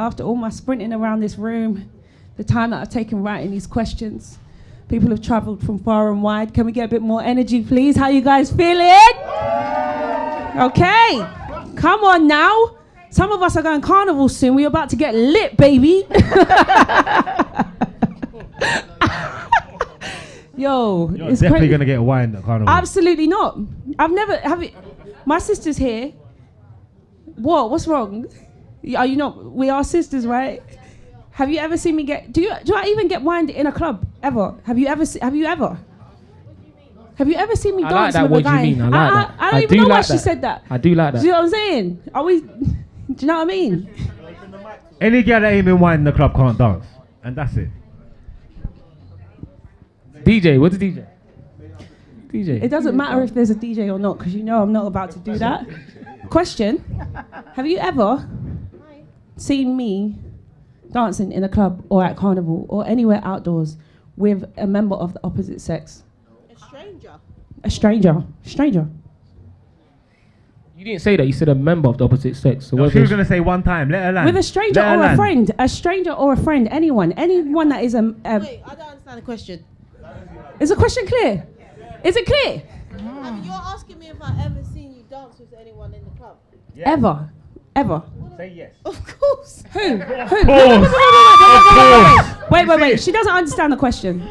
after all my sprinting around this room, the time that I've taken writing these questions, people have travelled from far and wide. Can we get a bit more energy, please? How you guys feeling? Okay, come on now. Some of us are going Carnival soon. We're about to get lit, baby. Yo, You're definitely going to get wine at Carnival. Absolutely not. I've never, my sister's here. What? What's wrong? Are you not? We are sisters, right? Have you ever seen me get? Do I even get wined in a club ever? Have you ever? Have you ever seen me dance with a guy? What do you mean? I don't even know why she said that. I do like that. Do you know what I'm saying? Are we? Do you know what I mean? Any girl that ain't been wine in the club can't dance, and that's it. DJ, what's a DJ? DJ. It doesn't matter if there's a DJ or not, because you know I'm not about to do that. Question: have you ever seen me dancing in a club or at Carnival or anywhere outdoors with a member of the opposite sex? A stranger. You didn't say that. You said a member of the opposite sex. So No, she was going to say one time. Let her land. With a stranger or a friend. A stranger or a friend. Anyone that is a... Wait, I don't understand the question. Is the question clear? Is it clear? I mean, you're asking me if I've ever seen you dance with anyone in the club. Yeah. Ever. Say yes. Of course. Who? Wait. She doesn't understand the question.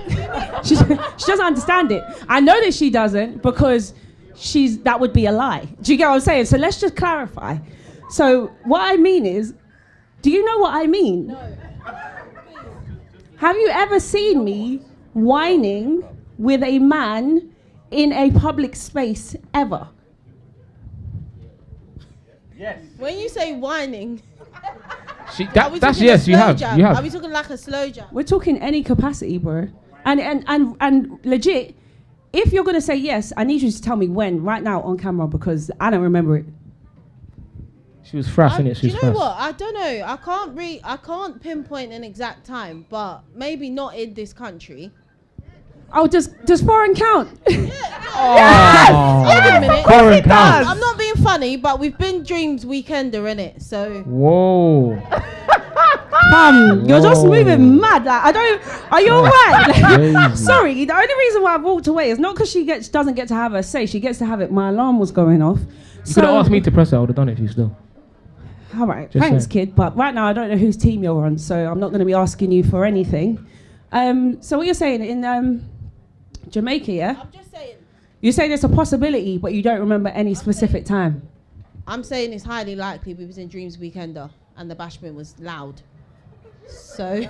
She doesn't understand it. I know that she doesn't because that would be a lie. Do you get what I'm saying? So let's just clarify. So what I mean is, do you know what I mean? No. Have you ever seen me whining with a man in a public space ever? Yes. When you say whining, that's yes. You have. Are we talking like a slow jam? We're talking any capacity, bro. And legit, if you're gonna say yes, I need you to tell me when, right now on camera, because I don't remember it. She was thrashing it. Do you know what? I don't know. I can't pinpoint an exact time, but maybe not in this country. Oh, does foreign count? Yes! Wait a minute. Foreign count. I'm not being funny, but we've been Dreams Weekender in it, so. Whoa. You're just moving mad. Like, I don't. Are you alright? Crazy. Sorry. The only reason why I walked away is not because she doesn't get to have her say. She gets to have it. My alarm was going off. You could have asked me to press it. I would have done it for you still. All right. Just Thanks, saying. kid. But right now I don't know whose team you're on, so I'm not going to be asking you for anything. So what you're saying in Jamaica, yeah? I'm just saying. You say there's a possibility, but you don't remember any specific time. I'm saying it's highly likely we was in Dreams Weekender and the bashment was loud. So.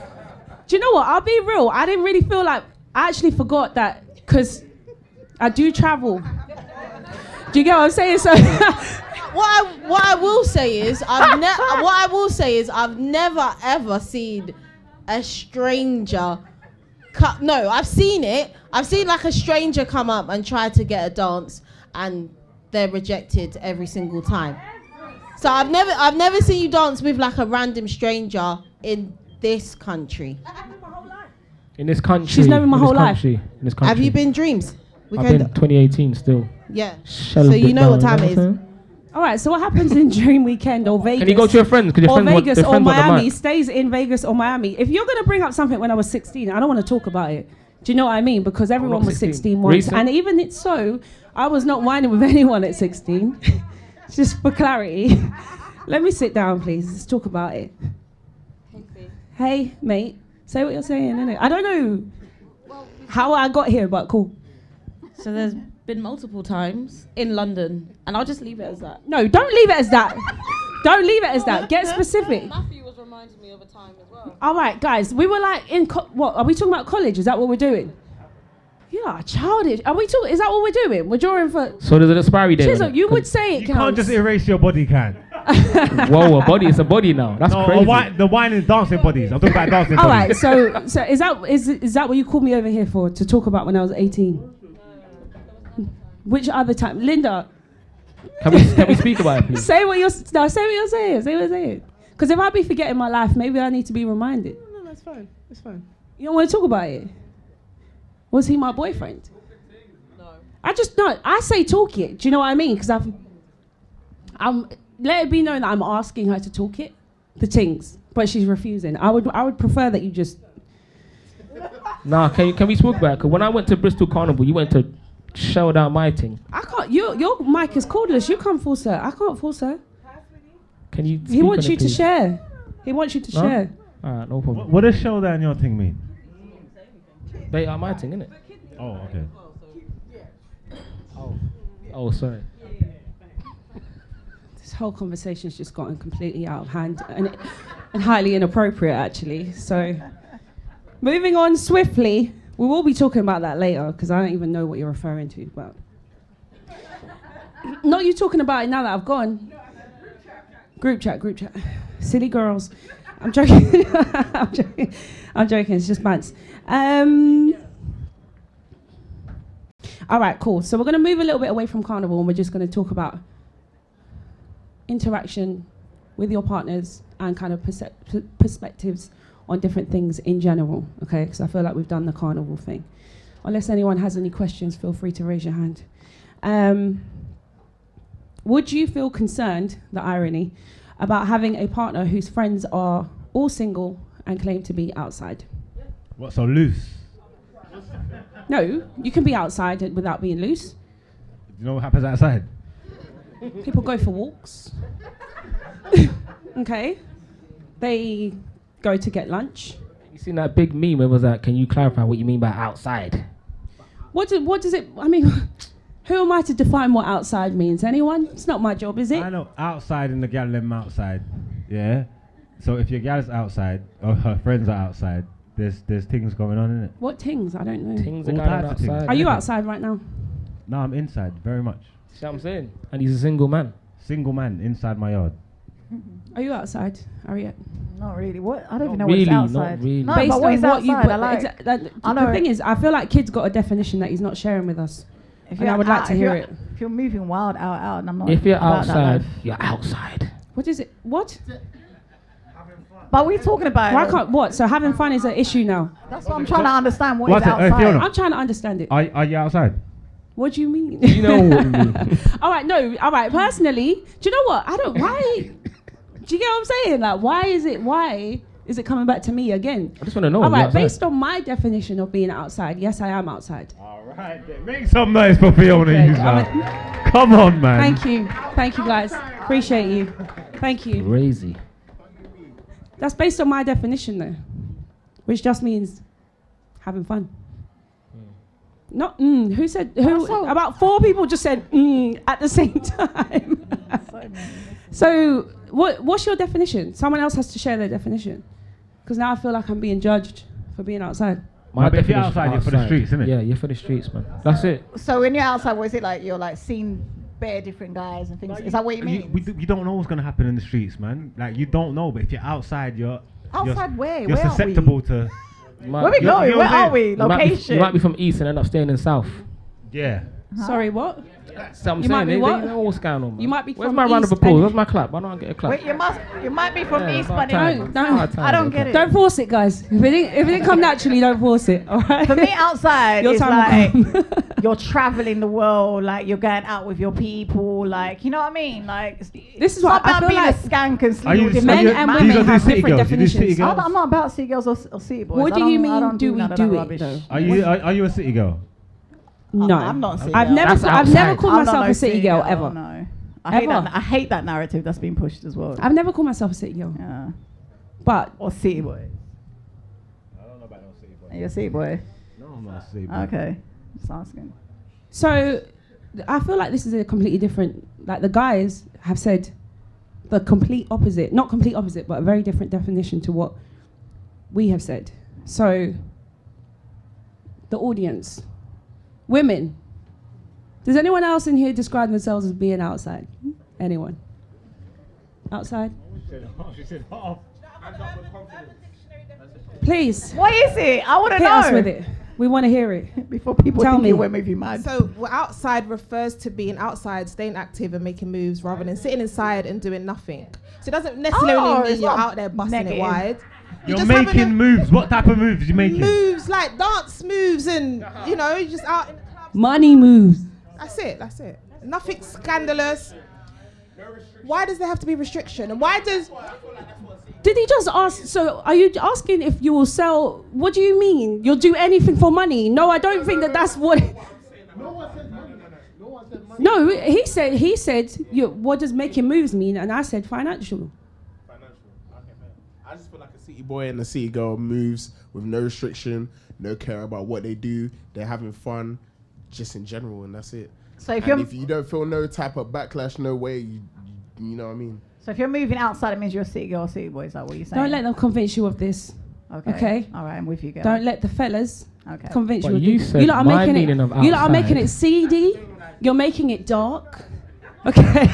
Do you know what? I'll be real. I didn't really feel like... I actually forgot that because I do travel. Do you get what I'm saying? So... What I will say is I've never ever seen a stranger no, I've seen it. I've seen like a stranger come up and try to get a dance and they're rejected every single time. So I've never seen you dance with like a random stranger in this country. In this country. She's known me my whole life. In this country. Have you been Dreams? I've been 2018 still. Yeah. So you know what time it is. All right, so what happens in Dream Weekend or Vegas? Can you go to your friends? Or Vegas or Miami, stays in Vegas or Miami. If you're going to bring up something when I was 16, I don't want to talk about it. Do you know what I mean? Because everyone was 16 once. Recent? And even it's so, I was not whining with anyone at 16. Just for clarity. Let me sit down, please. Let's talk about it. Hey, mate. Say what you're saying, innit? I don't know how I got here, but cool. So there's been multiple times in London, and I'll just leave it as that. No, don't leave it as that. Don't leave it as that. Get specific. Matthew was reminding me of a time as well. All right, guys. We were like in what? Are we talking about college? Is that what we're doing? You are childish. Are we talking? Is that what we're doing? We're drawing for. So there's an expiry date. Chisel, you would say it You counts. can't just erase your body, can? Whoa, a body. It's a body now. That's crazy. The wine and dancing bodies. I'm talking about dancing All bodies. right. So is that what you called me over here for to talk about when I was 18? Which other time, Linda? Can we speak about it, please? Say what you're saying. Because if I be forgetting my life, maybe I need to be reminded. No, that's fine. It's fine. You don't want to talk about it? Was he my boyfriend? No. I say talk it. Do you know what I mean? Because I'm let it be known that I'm asking her to talk it. The things. but she's refusing. I would prefer that you just. Nah, can we talk about it? Because when I went to Bristol Carnival, you went to shell down my thing. I can't. Your mic is cordless. You can't force her. I can't force her. Can you? He wants you to share. He wants you to share. Alright, no problem. What does shell down your thing mean? They are my thing, innit? Oh, okay. Oh, sorry. This whole conversation's just gotten completely out of hand and highly inappropriate, actually. So, moving on swiftly, we will be talking about that later because I don't even know what you're referring to. But not you talking about it now that I've gone. Group chat. Silly girls. I'm joking. I'm joking. It's just bands. All right, cool. So we're going to move a little bit away from Carnival and we're just going to talk about interaction with your partners and kind of perspectives on different things in general, okay? Because I feel like we've done the Carnival thing. Unless anyone has any questions, feel free to raise your hand. Would you feel concerned, the irony, about having a partner whose friends are all single and claim to be outside? What, so loose? No, you can be outside without being loose. You know what happens outside? People go for walks. Okay. They go to get lunch. You seen that big meme where it was that, can you clarify what you mean by outside? What does it, I mean, who am I to define what outside means? Anyone? It's not my job, is it? I know outside and the gal them outside, yeah? So if your gal's outside, or her friends are outside, there's things going on, in it. What things? I don't know. Things are All going types of things. outside. Are you outside right now? No, I'm inside, very much. See what I'm saying? And he's a single man. Single man inside my yard. Are you outside, Ariete? Not really. What? I don't even know Really, what is not outside. really. No, Based but what on is what you outside? put, I know the thing it. is, I feel like kid's got a definition that he's not sharing with us. If And you're I would like to if hear you're- it. If you're moving wild out, and I'm not. If you're about that outside, life. you're outside. What is it? What? But we're talking about. Why can't, what? So having fun is an issue now. That's what I'm trying to understand. What What's is it? outside? Fiona. I'm trying to understand it. Are you outside? What do you mean? You know what I mean? All right, no, all right. Personally, do you know what? I don't. Why? Do you get what I'm saying? Like, why is it coming back to me again? I just want to know. All right, outside. based on my definition of being outside, yes, I am outside. All right, then. Make some noise for Fiona. Okay, You now. Come on, man. Thank you, guys. Appreciate you. Thank you. Crazy. That's based on my definition, though, which just means having fun. Not who said who? Also- About 4 people just said at the same time. So what's your definition? Someone else has to share their definition, because now I feel like I'm being judged for being outside. But if you're definition outside, you're for the streets, innit? Yeah, you're for the streets, man. That's it. So when you're outside, what is it like? You're like seeing bare different guys and things. Is that what you mean? You don't know what's gonna happen in the streets, man. Like you don't know, but if you're outside, Outside where? You're Where are we? susceptible to. Where we going? Where are we? You might, Location. you might be from east and end up staying in south. Yeah. Sorry, what? So I'm You might saying, be they what? know what's going on, man. You might be Where's from my round of east applause? and- Where's my clap? Why don't I get a clap? Wait, you might be from Yeah, East, about but time. Don't. About time, I don't okay. get it. Don't force it, guys. If it didn't come naturally, don't force it. All right. For me, outside Your is time will like come. you're traveling the world, like you're going out with your people, like you know what I mean. Like This is what it's not I about feel being like. a skank and Are sleep you- with Men you- and these women are have city different girls, you do city definitions. girls? I'm not about city girls or city boys. What I do you don't- I mean? don't Do we none of do that it rubbish. though? Are you a city girl? No, I'm not a city I've girl. never, That's I've never outside. called I'm not myself no a city girl ever. No, Ever. I hate that narrative that's been pushed as well. I've never called myself a city girl, Yeah. but Or city boy. I don't know about no city Are you a city boy? No, I'm not a city boy. Okay, just asking. so I feel like this is a completely different. Like the guys have said the complete opposite, not complete opposite, but a very different definition to what we have said. So the audience, women. Does anyone else in here describe themselves as being outside? Anyone? Outside? Please, What is it? I want to hit know. us with it. We want to hear it. Before people Tell think me. you went with you mad. So well, outside refers to being outside, staying active and making moves rather than sitting inside and doing nothing. So it doesn't necessarily mean it's you're not out there busting negative. it wide. You're just having making moves. What type of moves you making? moves like dance moves and you know, you're just out in the clubs. Money moves. That's it. Nothing scandalous. Why does there have to be restriction? And why does Did he just ask? So are you asking if you will sell? What do you mean? You'll do anything for money? No, I don't think that's what. No one said money. No one said money. No, he said. What does making moves mean? And I said financial. Financial. Okay, man. I just feel like a city boy and a city girl moves with no restriction, no care about what they do. They're having fun, just in general, and that's it. So if you don't feel no type of backlash, no way, you know what I mean? So if you're moving outside, it means you're a city girl, city boy. Is that what you're saying? Don't let them convince you of this. Okay. All right, I'm with you, girl. Don't let the fellas convince But you. you said lot are my making meaning of you lot are making outside. it seedy. You're making it dark. Okay.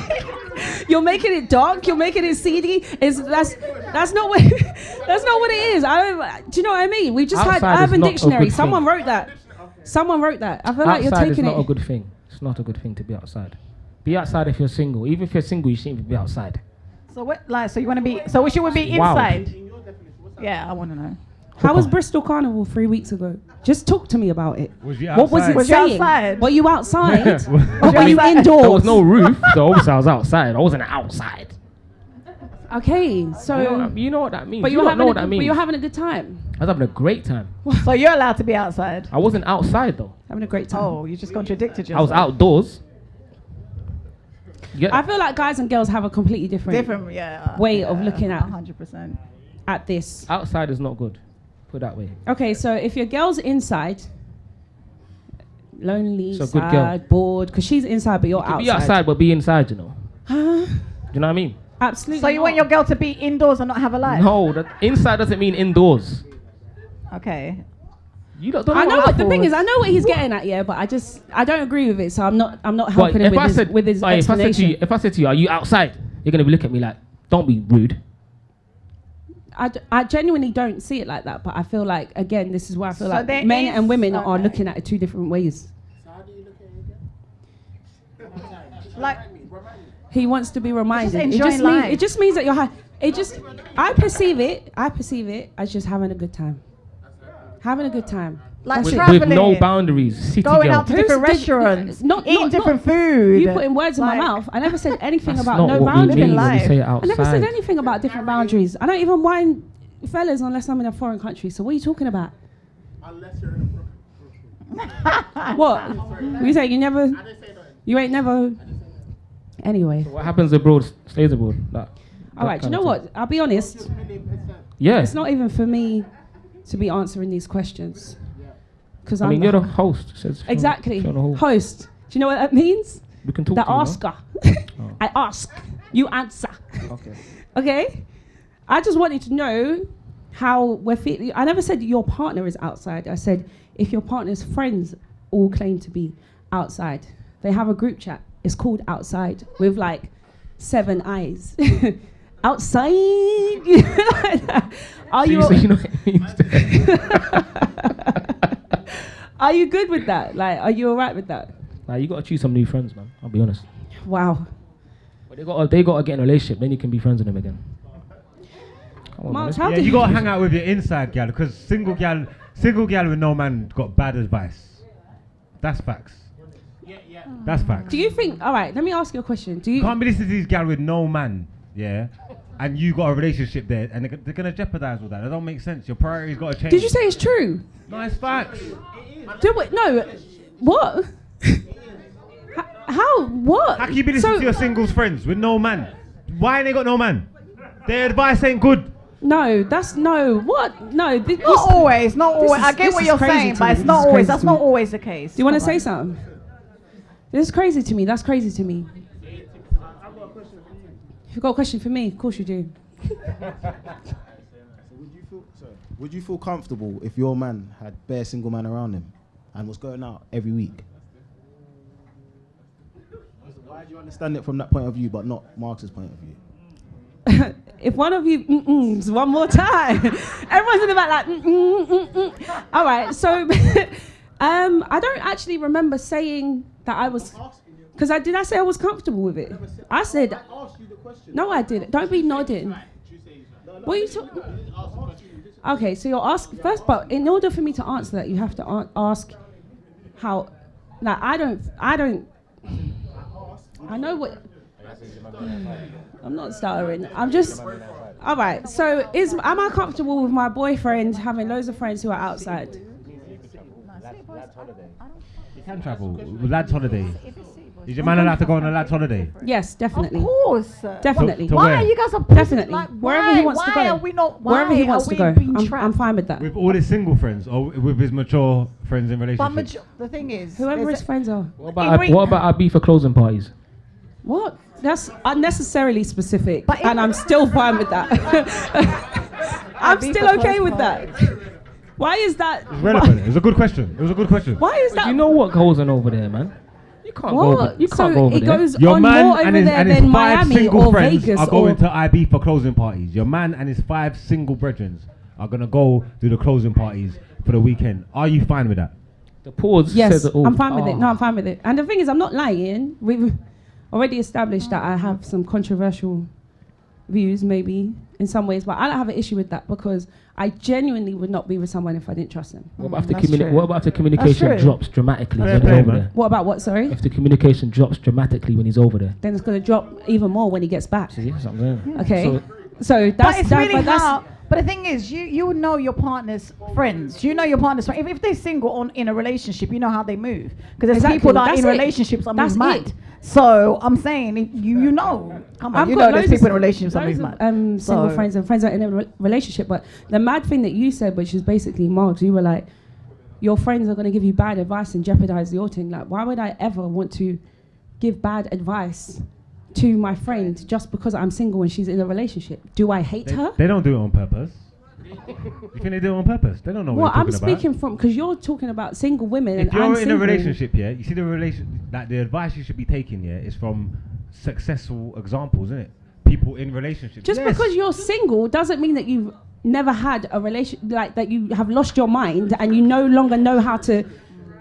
You're making it dark. You're making it seedy. That's not what that's not what it is. Do you know what I mean? We just Outside had is Urban not a Dictionary. good Someone thing. wrote that. Someone wrote that. I feel like you're Outside is taking not it. a good thing. It's not a good thing to be outside. Be outside if you're single. Even if you're single, you shouldn't even be outside. So what? Like, so you want to be? So wish you would be Wow. inside? Yeah, I want to know. How was Bristol Carnival 3 weeks ago? Just talk to me about it. Was you What was outside? it Was you saying? outside? Were you outside? Was or were you outside? indoors? There was no roof, so obviously I was outside. I wasn't outside. Okay, so You know what that means. but you you were don't know having what that but means. you were having a good time. I was having a great time. So you're allowed to be outside? I wasn't outside though. Having a great time. Oh, you just contradicted I yourself. was outdoors. I feel like guys and girls have a completely different yeah. way of looking at 100%. at this. Outside is not good. Put it that way. Okay, so if your girl's inside, lonely, So good girl. sad, bored, because she's inside but you're You can outside. be outside but be inside, you know. Huh? You know what I mean? Absolutely. So you want your girl to be indoors and not have a life? No, that inside doesn't mean indoors. Okay. You don't know I know what what the thing is. I know what he's getting at, yeah, but I don't agree with it. So I'm not helping him with his explanation. If I said to you, are you outside? You're gonna be looking at me like, don't be rude. I genuinely don't see it like that, but I feel like, again, this is where I feel So like there men is- and women are okay. looking at it two different ways. Like, He wants to be reminded. Just enjoying life. It just means that you're I perceive it as just having a good time. Having a good time. like That's it. traveling. With no boundaries. City Going girl. out to different restaurants. Eating different food. You putting words in my Like- mouth. I never said anything That's about not no what we boundaries. mean when we life. say I never said outside. anything about different boundaries. I don't even mind fellas unless I'm in a foreign country. So what are you talking about? Unless you're in a What? You say you never? You ain't never. Anyway. What happens abroad stays abroad. All right. Do you know what? I'll be honest. Yeah. It's not even for me to be answering these questions. Because I mean, you're the host. Says Fiona- exactly Fiona Hall. host. Do you know what that means? We can talk The to you, no? asker. I ask. You answer. Okay. Okay. I just wanted to know how we're feeling. I never said your partner is outside. I said if your partner's friends all claim to be outside. They have a group chat. It's called Outside with like 7 eyes. Outside. Are you? So you know what it means? Are you good with that? Like, are you alright with that? Nah, you gotta choose some new friends, man. I'll be honest. Wow. But they gotta get in a relationship. Then you can be friends with them again. Come on, man. Marks, Let's how Yeah, did you gotta hang out with your inside gal, because single gal with no man got bad advice. That's facts. That's facts. Do you think? All right. Let me ask you a question. Do you? Can't be listening to these gal with no man, yeah, and you got a relationship there, and they're gonna jeopardize all that. That don't make sense. Your priorities gotta change. Did you say it's true? No, it's facts. Do it. No. What? How? What? How can you be listening to your singles friends with no man? Why ain't they got no man? Their advice ain't good. No, that's no. What? No. Not always. Not always. I get this what is you're crazy saying, to but me. it's This not is always. crazy That's to not me. always the case. Do you want to Come say on. something? This is crazy to me. That's crazy to me. You've got a question for me? Of course you do. Would you feel comfortable if your man had bare single man around him and was going out every week? Why do you understand it from that point of view, but not Marx's point of view? If one of you one more time, everyone's in the back like All right, so I don't actually remember saying that I was, because did I say I was comfortable with it? I said no, I didn't. Don't be nodding. What are you talking? Okay, so you're asking first, but in order for me to answer that, you have to ask how. Like I don't. I know what. I'm not stuttering. I'm just. All right. So am I comfortable with my boyfriend having loads of friends who are outside? You can travel. Lads holiday. Is your man allowed to go on a lads holiday? Yes, definitely. Of course. Definitely. To Why where? are you guys are Definitely. Like, Wherever he wants to go. Why are we not? Why Wherever he wants are to we go. being I'm trapped? fine with that. With all his single friends or with his mature friends in But relationships? the thing is, Whoever his friends are. What about our beef for closing parties? What? That's unnecessarily specific, But and I'm still fine with that. I'm Beef still for okay close with that. Why is that? It's relevant. It was a good question. Why is But that? you know what goes on over there, man? You can't go over. What? You So can't go over it there. goes Your on man more over and his, there and his than 5 Miami single or friends Vegas are or. going to IB for closing parties. Your man and his 5 single brethren are going to go do the closing parties for the weekend. Are you fine with that? The pause Yes, says it all. I'm fine with it. No, I'm fine with it. And the thing is, I'm not lying. We've already established that I have some controversial views, maybe in some ways, but I don't have an issue with that because I genuinely would not be with someone if I didn't trust them. What about if the That's true. what about if the communication true. drops dramatically Fair when he's play, over man. there? What about what? Sorry. If the communication drops dramatically when he's over there. Then it's going to drop even more when he gets back. See, that's what I'm saying. Okay. So So But that's it's that. really But that's hard. But the thing is, you know your partner's friends. You know your partner's friends. If they're single in a relationship, you know how they move. Because there's Exactly. people that are That's in it. relationships and That's move mad. it. So I'm saying, you know. Come on, I've you got know there's loads people in of- relationships that loads move of, mad. single So- friends and friends that are in a relationship. But the mad thing that you said, which is basically Margs, you were like, your friends are going to give you bad advice and jeopardize your thing. Like, why would I ever want to give bad advice to my friend just because I'm single and she's in a relationship? Do I hate her? They don't do it on purpose. You think they do it on purpose? They don't know Well, what you're I'm talking speaking from because you're talking about single women. If and you're I'm in single. a relationship, yeah, you see the advice you should be taking, yeah, is from successful examples, isn't it? People in relationships. Just Yes. because you're single doesn't mean that you've never had a relation, like that you have lost your mind and you no longer know how to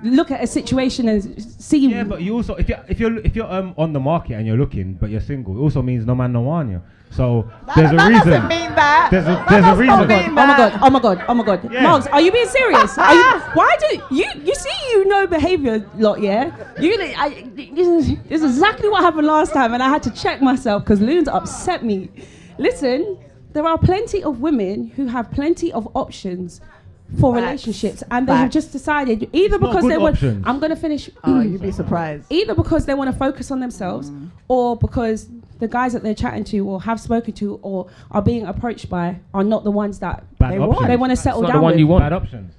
look at a situation and see. Yeah, but you also if you're on the market and you're looking, but you're single, it also means no man no one you. So there's a that reason. doesn't mean that. There's a That reason. does not mean Oh my god! Oh my god! Oh my god! Yeah. Margs, are you being serious? Are you, why do you see you know behaviour lot? Yeah, this is exactly what happened last time, and I had to check myself because Loons upset me. Listen, there are plenty of women who have plenty of options for Facts. relationships, and they have Facts. just decided either It's not because good they want. options. I'm gonna finish. Oh, you'd be surprised. Either because they want to focus on themselves, or because the guys that they're chatting to or have spoken to or are being approached by are not the ones that Bad They options. want. they want to it's settle not the down one with. you want. Bad options.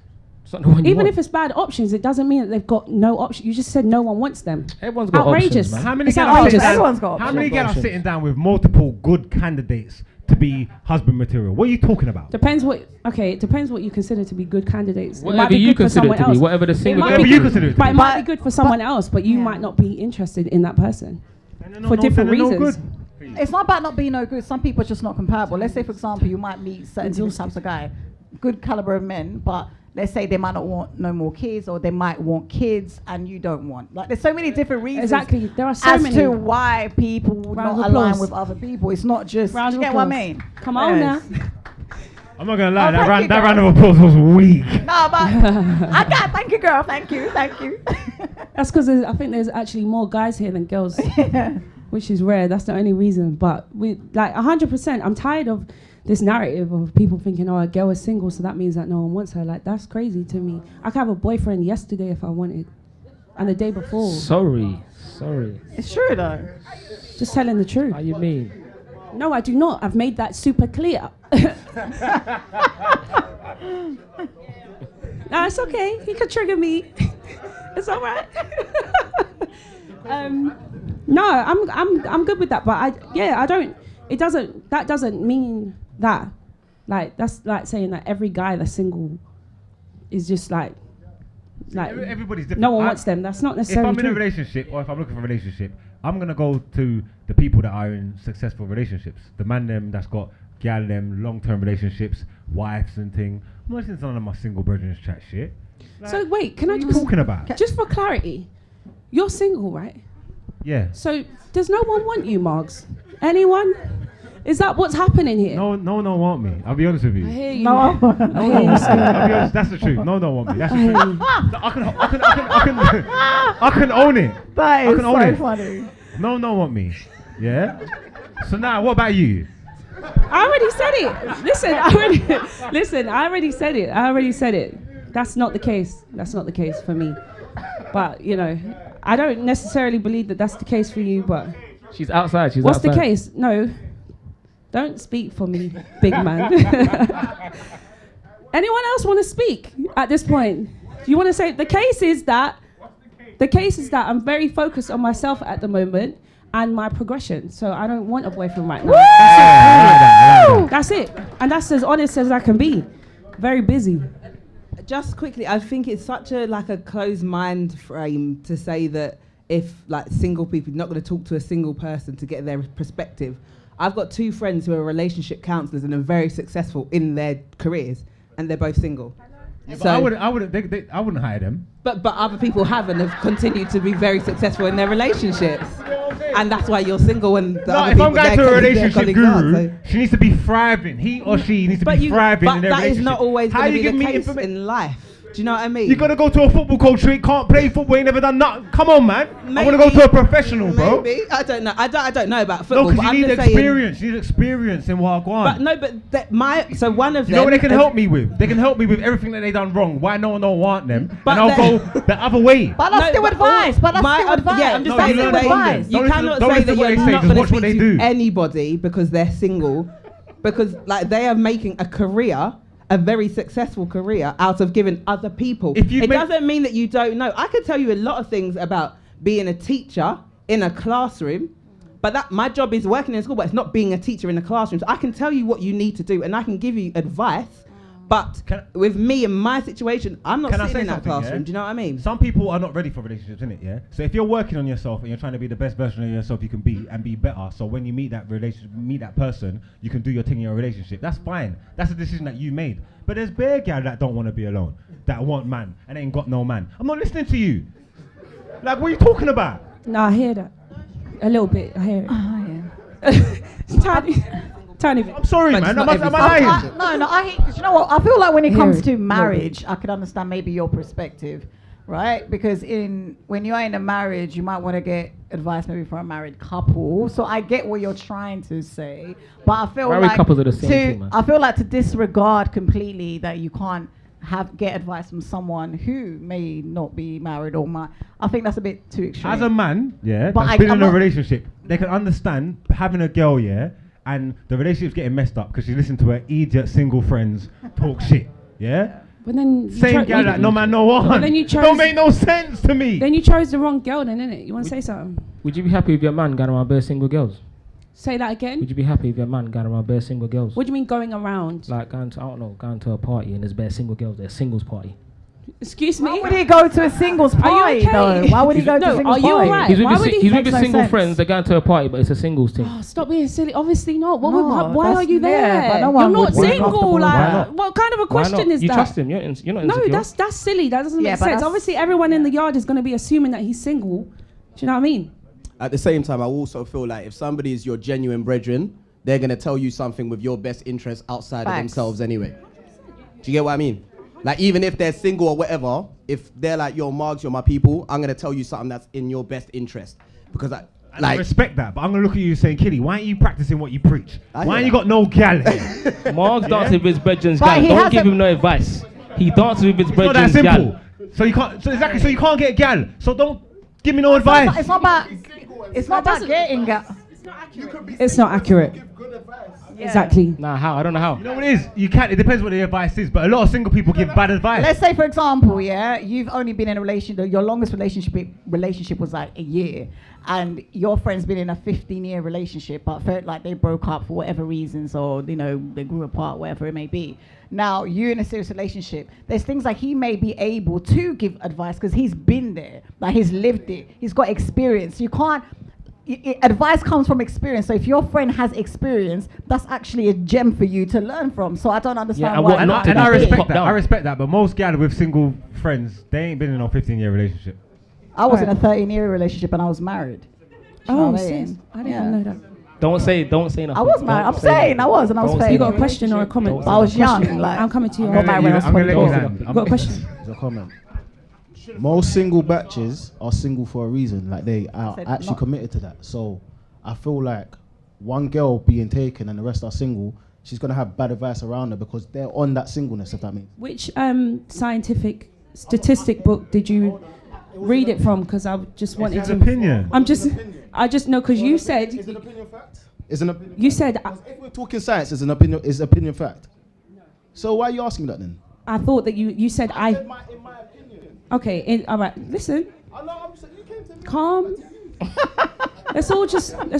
It's not the one you Even want. if it's bad options, it doesn't mean that they've got no option. You just said no one wants them. Everyone's got Outrageous. options, man. How many It's girls are outrageous. sitting down- Everyone's got How options. many girls are Options. sitting down with multiple good candidates to be husband material? What are you talking about? Depends what. Okay, it depends what you consider to be good candidates. It might Whatever be you good for consider someone it to be, else. whatever the It single might Whatever be you good- consider it to but be. it might be good for someone else, but you Yeah. might not be interested in that person No, for different they're no reasons. good. It's not about not being no good. Some people are just not compatible. Let's say, for example, you might meet certain different types of guy, good caliber of men, but let's say they might not want no more kids, or they might want kids and you don't want. Like, there's so many different reasons. Exactly. There are so as many. to why people would Round not of align applause. with other people. It's not just. Round you of get what I applause. mean? Come on now. Yes. I'm not gonna lie. Oh, that thank you, round girl. of applause was weak. No, but I got. Thank you, girl. Thank you. Thank you. That's because I think there's actually more guys here than girls. Which is rare. That's the only reason. But we like 100%. I'm tired of this narrative of people thinking, oh, a girl is single, so that means that no one wants her. Like, that's crazy to me. I could have a boyfriend yesterday if I wanted, and the day before. Sorry. It's true though. Just telling the truth. How you mean? No, I do not. I've made that super clear. No, it's okay. You can trigger me. It's all right. No, I'm good with that. But I don't. It doesn't. That doesn't mean that. Like, that's like saying that every guy that's single is just like Everybody's different. no one wants them. That's not If necessarily I'm in a true. relationship or if I'm looking for a relationship, I'm gonna go to the people that are in successful relationships. The man them that's got gal them long-term relationships, wives and thing. I'm not listening to none of my single brethren chat shit. Like, So wait, can what I are you just talking about? just for clarity? You're single, right? Yeah. So does no one want you, Margs? Anyone? Is that what's happening here? No one want me. I'll be honest with you. I hear you. No. I hear you. I'll be honest, that's the truth. No want me. That's the truth. I can own it. That I is can own so it. funny. No want me. Yeah. So now, what about you? I already said it. Listen, I already said it. That's not the case. That's not the case for me. But, you know, I don't necessarily believe that that's the case for you, but... She's outside. What's the case? No. Don't speak for me, big man. Anyone else want to speak at this point? Do you want to say... The case is that I'm very focused on myself at the moment and my progression. So I don't want a boyfriend right now. That's it. And that's as honest as I can be. Very busy. Just quickly, I think it's such a closed mind frame to say that if like single people, you're not going to talk to a single person to get their perspective. I've got 2 friends who are relationship counselors and are very successful in their careers, and they're both single. Yeah, so I wouldn't hire them. But other people have and have continued to be very successful in their relationships, and that's why you're single. And if I'm going to a relationship guru, she needs to be thriving. He or she needs to be thriving in their relationship. But that is not always going to be the case in life. Do you know what I mean? You gotta go to a football coach who can't play football, ain't never done nothing. Come on, man. I wanna go to a professional, bro. Maybe. I don't know. I don't know about football. No, because you need experience. You need experience in Wagwan. But no, so one of them. You know what they can help me with? They can help me with everything that they done wrong. Why no one don't want them? And I'll go the other way. But that's still advice. But that's still advice. Yeah, I'm just saying advice. You cannot say that you're not going to speak to anybody because they're single, because like they are making a career. A very successful career out of giving other people. It doesn't mean that you don't know. I could tell you a lot of things about being a teacher in a classroom, but my job is working in school, but it's not being a teacher in a classroom. So I can tell you what you need to do and I can give you advice, but with me and my situation, I'm not sitting in that classroom. Do you know what I mean? Some people are not ready for relationships, innit? Yeah. So if you're working on yourself and you're trying to be the best version of yourself you can be and be better, so when you meet that person, you can do your thing in your relationship. That's fine. That's a decision that you made. But there's bare gal that don't want to be alone, that want man and ain't got no man. I'm not listening to you. Like, what are you talking about? No, I hear that. A little bit. I hear it. Tiny bit. I'm sorry, man. Am I lying? No, I hear, you know what? I feel like when it comes to marriage, I could understand maybe your perspective, right? Because when you're in a marriage, you might want to get advice maybe for a married couple. So I get what you're trying to say, but I feel married couples are the same thing, man. I feel like to disregard completely that you can't get advice from someone who may not be married I think that's a bit too extreme. As a man, that's been in a relationship, they can understand having a girl, and the relationship's getting messed up because she's listening to her idiot single friends talk shit, But then same girl that no man no one. Then you don't make no sense to me. Then you chose the wrong girl, then, innit? You want to say something? Would you be happy if your man got around bare single girls? Say that again. Would you be happy if your man got around bare single girls? What do you mean going around? Like going to a party and there's bare single girls. There's singles party. Excuse me? Why would he go to a singles party? Are you okay? Though? Why would he go to a singles party? Are you alright? He's with his single friends. They're going to a party, but it's a singles thing. Oh, stop being silly. Obviously not. Why are you there? Yeah, you're not single. Like, what kind of a question is that? You trust him. You're not insecure. No, that's silly. That doesn't make sense. Obviously, everyone in the yard is going to be assuming that he's single. Do you know what I mean? At the same time, I also feel like if somebody is your genuine brethren, they're going to tell you something with your best interest outside of themselves anyway. Do you get what I mean? Like, even if they're single or whatever, if they're like, yo, Margs, you're my people, I'm going to tell you something that's in your best interest. Because I respect that, but I'm going to look at you saying, Killy, why aren't you practicing what you preach? Why ain't you got no gal? Margs dances with his brethren's gal. Don't give him no advice. He dances with his brethren's gal. Not that simple. So you can't, so you can't get gal. So don't give me no advice. It's not about getting gal. It's not accurate. Yeah. Exactly. Nah, how? I don't know how. You know what it is? You can't. It depends what the advice is. But a lot of single people give bad advice. Let's say, for example, you've only been in a relationship. Your longest relationship was like a year, and your friend's been in a 15-year relationship, but felt like they broke up for whatever reasons, or they grew apart, whatever it may be. Now you're in a serious relationship. There's things like he may be able to give advice because he's been there, like he's lived it. He's got experience. You can't. Advice comes from experience. So if your friend has experience, that's actually a gem for you to learn from. So I don't understand why. And I respect that. I respect that. But most guys with single friends, they ain't been in a 15-year relationship. I was in a 13-year relationship and I was married. Oh, sis. I didn't know that. Don't say nothing. I was married. I'm saying I was, and I was fake. You got a question or a comment? I was young. Like, I'm coming to you. I'm going to let you got a question? There's a comment. Most single batches are single for a reason. Like they are actually committed to that. So I feel like one girl being taken and the rest are single, she's gonna have bad advice around her because they're on that singleness, if that means. Which scientific statistic book did you read it from? Because I just wanted to. Opinion. I just know because you said. Is an opinion fact? Is an opinion. You said. If we're talking science, is opinion fact? No. So why are you asking that then? I thought that you said I. In my opinion. Okay. All right. Listen. You came to me. Calm. let's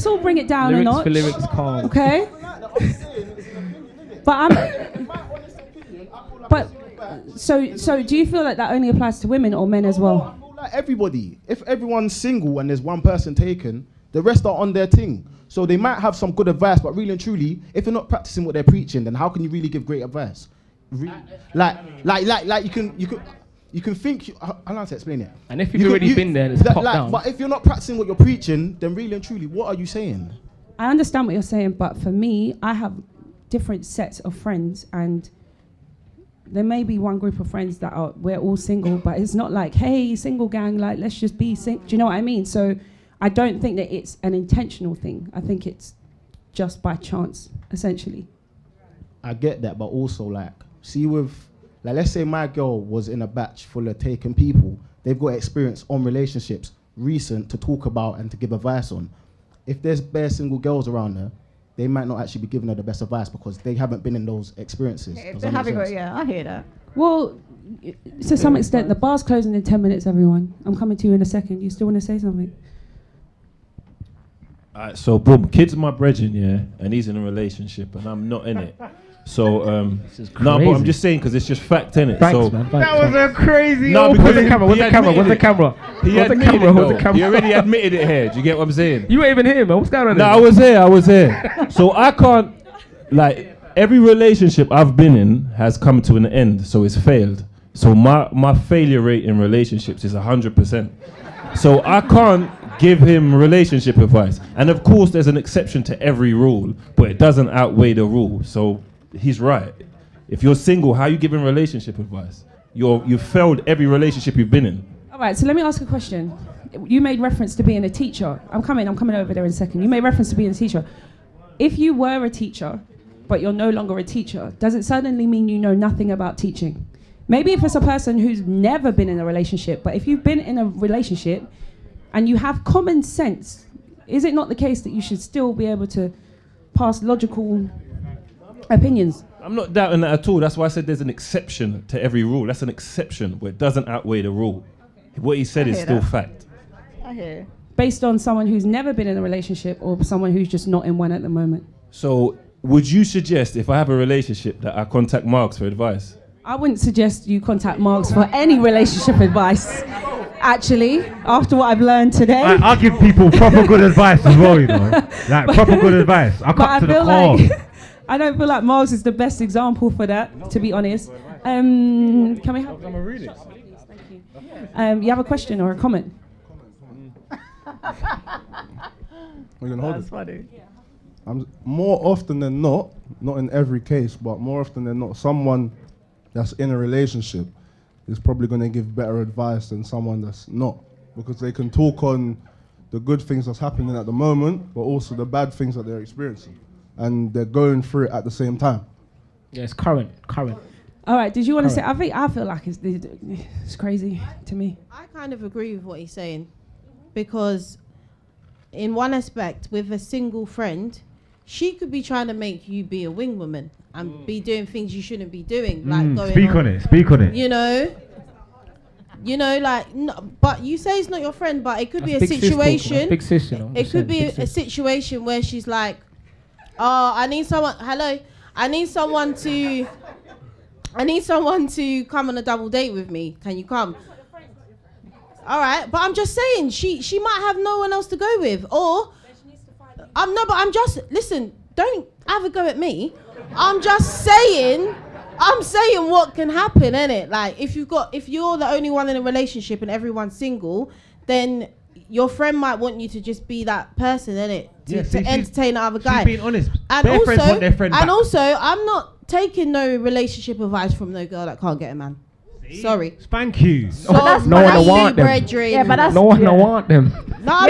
all bring it down a notch. For lyrics, calm. Okay. But so do you feel like that only applies to women or men as well? I feel like everybody. If everyone's single and there's one person taken, the rest are on their thing. So they might have some good advice, but really and truly, if you're not practicing what they're preaching, then how can you really give great advice? Like you can think. I don't know how to explain it. And if you've already been there, it's popped down. But if you're not practicing what you're preaching, then really and truly, what are you saying? I understand what you're saying, but for me, I have different sets of friends, and there may be one group of friends that we're all single, but it's not like, hey, single gang, like let's just be single. Do you know what I mean? So I don't think that it's an intentional thing. I think it's just by chance, essentially. I get that, but also let's say my girl was in a batch full of taken people. They've got experience on relationships, recent, to talk about and to give advice on. If there's bare single girls around her, they might not actually be giving her the best advice because they haven't been in those experiences. If they're having I hear that. Well, to some extent, the bar's closing in 10 minutes, everyone. I'm coming to you in a second. You still want to say something? Alright, so boom, kid's my brethren, yeah, and he's in a relationship and I'm not in it. So no, but I'm just saying because it's just fact, innit? Thanks, so man. That was a crazy. No, because Where's the camera? He already admitted it here. Do you get what I'm saying? You ain't even here, man. What's going on? No, I was here. So I can't, like, every relationship I've been in has come to an end, so it's failed. So my failure rate in relationships is 100%. So I can't give him relationship advice. And of course, there's an exception to every rule, but it doesn't outweigh the rule. So he's right. If you're single, how are you giving relationship advice? You've failed every relationship you've been in. All right, so let me ask a question. You made reference to being a teacher. I'm coming over there in a second. You made reference to being a teacher. If you were a teacher, but you're no longer a teacher, does it suddenly mean you know nothing about teaching? Maybe if it's a person who's never been in a relationship, but if you've been in a relationship and you have common sense, is it not the case that you should still be able to pass logical opinions? I'm not doubting that at all. That's why I said there's an exception to every rule. That's an exception where it doesn't outweigh the rule. What he said is still fact. I hear. Based on someone who's never been in a relationship or someone who's just not in one at the moment. So would you suggest if I have a relationship that I contact Margs for advice? I wouldn't suggest you contact Margs for any relationship advice. Actually, after what I've learned today. I'll give people proper good advice as well, you know. Like proper good advice. I'll cut to the core. I don't feel like Margs is the best example for that, to be honest. Can we have... I'm a reading. Thank you. You have a question or a comment? We're gonna hold That's it. funny. More often than not in every case, but more often than not, someone that's in a relationship is probably going to give better advice than someone that's not, because they can talk on the good things that's happening at the moment, but also the bad things that they're experiencing, and they're going through it at the same time. Yeah, it's current. All right, did you want to say? I feel like it's crazy to me. I kind of agree with what he's saying, because in one aspect, with a single friend, she could be trying to make you be a wing woman and be doing things you shouldn't be doing, like going Speak on it. You know, like. No, but you say it's not your friend, but it could be a situation. Big sister. It could be a situation where she's like, "Oh, I need someone. Hello, I need someone to come on a double date with me. Can you come?" All right, but I'm just saying she might have no one else to go with, or listen. Don't have a go at me. I'm just saying what can happen, innit? Like if you're the only one in a relationship and everyone's single, then your friend might want you to just be that person, innit? To entertain the other guy. She's being honest. And Their friends want their friend back. also, I'm not taking no relationship advice from no girl that can't get a man. Sorry. Thank you. No one want them. Brethren. Yeah, but that's No one want them. No, I'm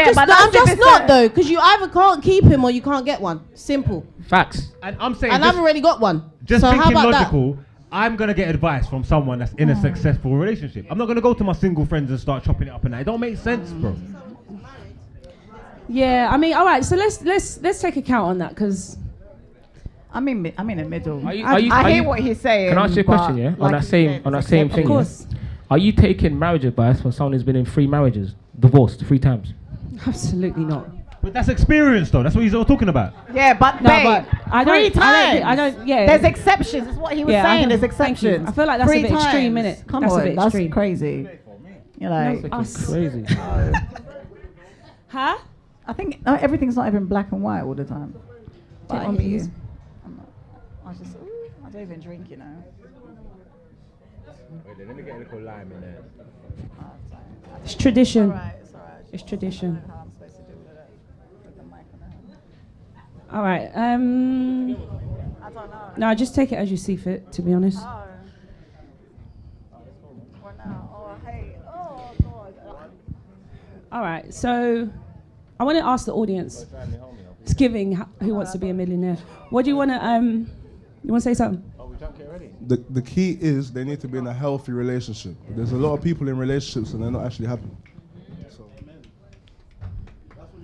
just not though, because you either can't keep him or you can't get one. Simple. Facts. And I'm saying, And I've already got one. just so how thinking about logical, I'm going to get advice from someone that's in a successful relationship. I'm not going to go to my single friends and start chopping it up and that. It don't make sense, bro. Yeah, I mean, all right. So let's take account on that because I'm in the middle. I hear what he's saying. Can I ask you a question? Yeah, like on that same thing. Of course. Yeah? Are you taking marriage advice from someone who's been in 3 marriages, divorced 3 times? Absolutely not. But that's experience, though. That's what he's all talking about. Yeah, but No, babe, but I 3 don't. times. I don't. Yeah. There's exceptions. Is what he was Yeah, saying. There's thank you. exceptions. I feel like that's 3 a bit extreme, times. innit? Come That's a on, bit that's extreme. crazy. You're like, Us. Crazy. Huh? I think everything's not even black and white all the time. But Take one, I hear you. please. I don't even drink, you know. Wait, let me get a little lime in there. It's tradition. It's alright. It's tradition. How I'm supposed to do with the mic on the All right. I don't know. No, just take it as you see fit. To be honest. All right. So, I want to ask the audience. It's giving. Who wants to be a millionaire? What do you want to? You want to say something? The key is they need to be in a healthy relationship. There's a lot of people in relationships and they're not actually happy.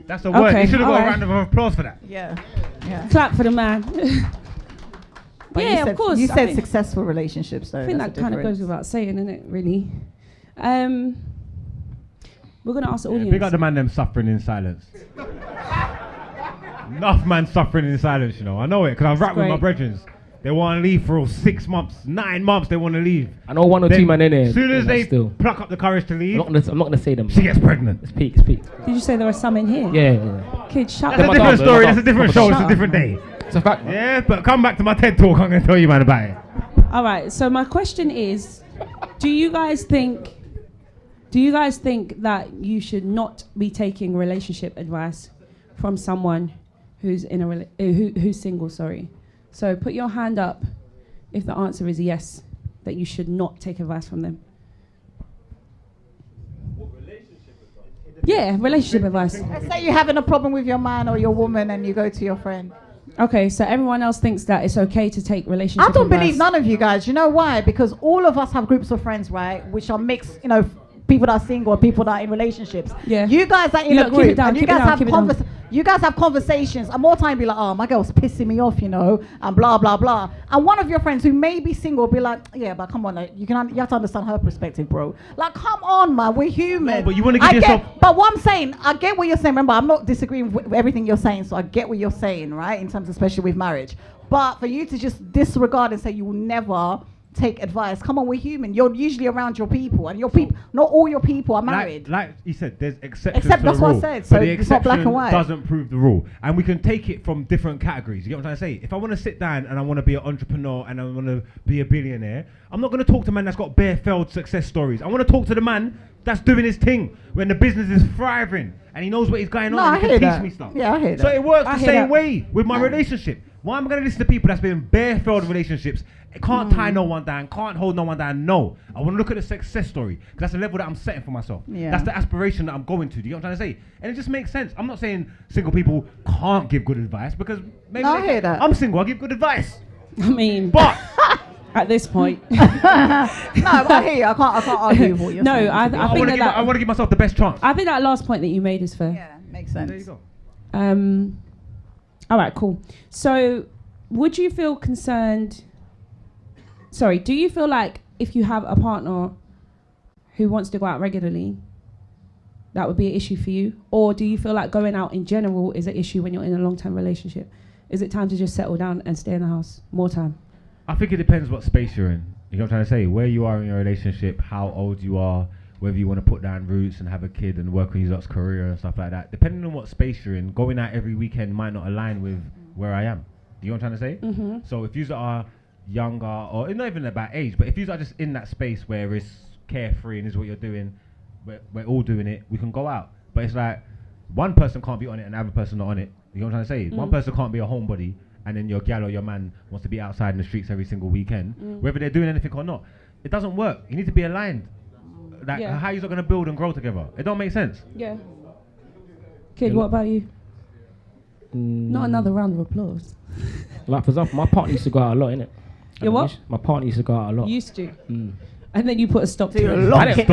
That's the word. Okay, You should have got alright. a round of applause for that. Yeah. Clap for the man. But Yeah, of course. You I said think- successful relationships, though. I think that's that kind of goes without saying, isn't it? Really. We're gonna ask the audience. Big up the man them suffering in silence. Enough man suffering in silence, you know. I know it because I rap with my brethren. They want to leave for 6 months, 9 months. They want to leave. I know 1 or 2 men in there. As soon as they pluck up the courage to leave, I'm not gonna say them. she gets pregnant. It's peak. Did you say there were some in here? Yeah. Kids, shut That's up. a different story. That's a different show. It's a different day. It's a fact. Yeah, but come back to my TED talk. I'm gonna tell you, man, about it. All right. So my question is, do you guys think that you should not be taking relationship advice from someone who's in a who's single? Sorry. So put your hand up if the answer is yes, that you should not take advice from them. Yeah, relationship advice. Let's say you're having a problem with your man or your woman and you go to your friend. Okay, so everyone else thinks that it's okay to take relationship I don't advice. believe none of you guys. You know why? Because all of us have groups of friends, right? Which are mixed, you know, people that are single, people that are in relationships. Yeah. You guys are in a Keep it group down, and you keep it guys down, have keep it down. you guys have conversations and more time be like, oh, my girl's pissing me off, you know, and blah blah blah. And one of your friends who may be single will be like, yeah, but come on, like, you have to understand her perspective, bro. Like, come on, man, we're human. No, but you want to give yourself. But what I'm saying, I get what you're saying. Remember, I'm not disagreeing with everything you're saying, so I get what you're saying, right? In terms, especially with marriage. But for you to just disregard and say you will never take advice, come on, we're human. You're usually around your people, and your people, not all your people are married. Like you said, there's exceptions Except to that's the what I rule. said, so but the it's not black and exception white. doesn't prove the rule, and we can take it from different categories. You get what I'm trying to say? If I want to sit down and I want to be an entrepreneur and I want to be a billionaire, I'm not going to talk to a man that's got bare failed success stories. I want to talk to the man that's doing his thing when the business is thriving and he knows what is going on No, and I he hear can that. teach me stuff. Yeah, I hear So that. it works I the hear same that. way with my relationship. Why am I going to listen to people that's been in bare failed relationships? It can't tie no one down, can't hold no one down. No, I want to look at the success story because that's the level that I'm setting for myself. Yeah. That's the aspiration that I'm going to. Do you know what I'm trying to say? And it just makes sense. I'm not saying single people can't give good advice because maybe No, I they hear can. that. I'm single. I give good advice. I mean, But at this point, No, but I hear you. I can't argue with what you're no, saying. I think I want to give myself the best chance. I think that last point that you made is fair. Yeah, makes sense. There you go. All right, cool. So, would you feel concerned? Sorry, do you feel like if you have a partner who wants to go out regularly, that would be an issue for you? Or do you feel like going out in general is an issue when you're in a long-term relationship? Is it time to just settle down and stay in the house more time? I think it depends what space you're in. You know what I'm trying to say? Where you are in your relationship, how old you are, whether you want to put down roots and have a kid and work on your lot's career and stuff like that. Depending on what space you're in, going out every weekend might not align with where I am. You know what I'm trying to say? Mm-hmm. So if you are younger, or not even about age, but if you are just in that space where it's carefree and is what you're doing, we're all doing it, we can go out. But it's like one person can't be on it and the other person not on it. You know what I'm trying to say? One person can't be a homebody and then your gal or your man wants to be outside in the streets every single weekend, whether they're doing anything or not. it doesn't work. You need to be aligned. Like, how you going to build and grow together? It don't make sense. Yeah. Kid, what about you? Not another round of applause. Like, for example, my partner used to go out a lot, innit? Your what? My partner used to go out a lot. Used to. And then you put a stop to it. I didn't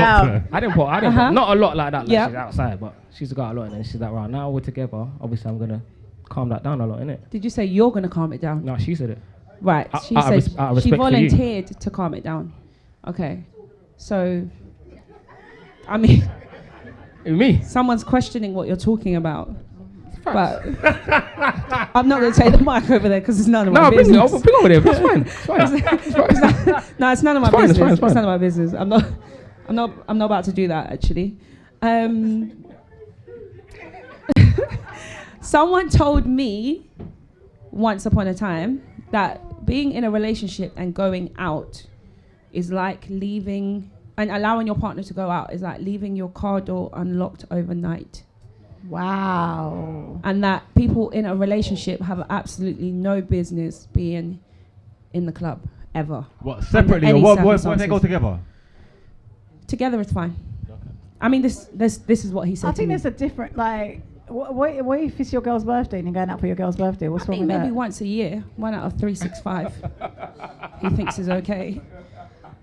put, not a lot like that, like she's outside, but she used to go out a lot, and then she's like, right, now we're together, obviously I'm going to calm that down a lot, innit? Did you say you're going to calm it down? No, she said it. Right, she said she volunteered to calm it down. Okay, so, I mean... Me? Someone's questioning what you're talking about. But I'm not going to take the mic over there because it's none of my business. No, bring it over there. That's fine. It's fine. No, it's none of my business. It's none of my business. I'm not about to do that, actually. Someone told me once upon a time that being in a relationship and going out is like leaving and allowing your partner to go out is like leaving your car door unlocked overnight. Wow. And that people in a relationship have absolutely no business being in the club ever. What, separately or what if they go together? Together is fine. Okay. I mean, this is what he said. I think there's a different, like, what if it's your girl's birthday and you're going out for your girl's birthday? What's wrong with that? Maybe once a year, 1 out of 365. He thinks is okay.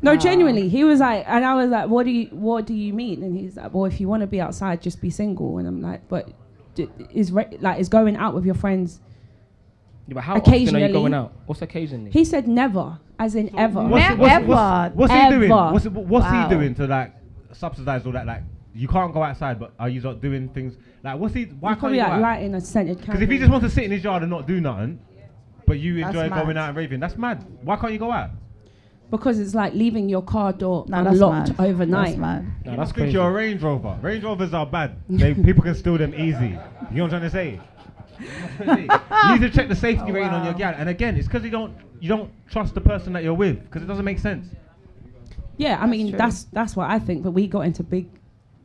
No, genuinely, he was like, and I was like, what do you mean? And he's like, well, if you want to be outside, just be single. And I'm like, but is going out with your friends? Yeah, but how often are you going out? What's occasionally? He said never, as in ever. What's he doing? What's he doing to like subsidize all that? Like, you can't go outside, but are you not doing things like what's he? Why can't you go out? Lighting a scented candle. Because if he just wants to sit in his yard and not do nothing, but you enjoy going out and raving, that's mad. Why can't you go out? Because it's like leaving your car door unlocked overnight. That's mad. No, that's crazy. You're a Range Rover. Range Rovers are bad. People can steal them easy. You know what I'm trying to say? You need to check the safety rating on your gal. And again, it's because you don't trust the person that you're with because it doesn't make sense. Yeah, I mean that's what I think. But we got into big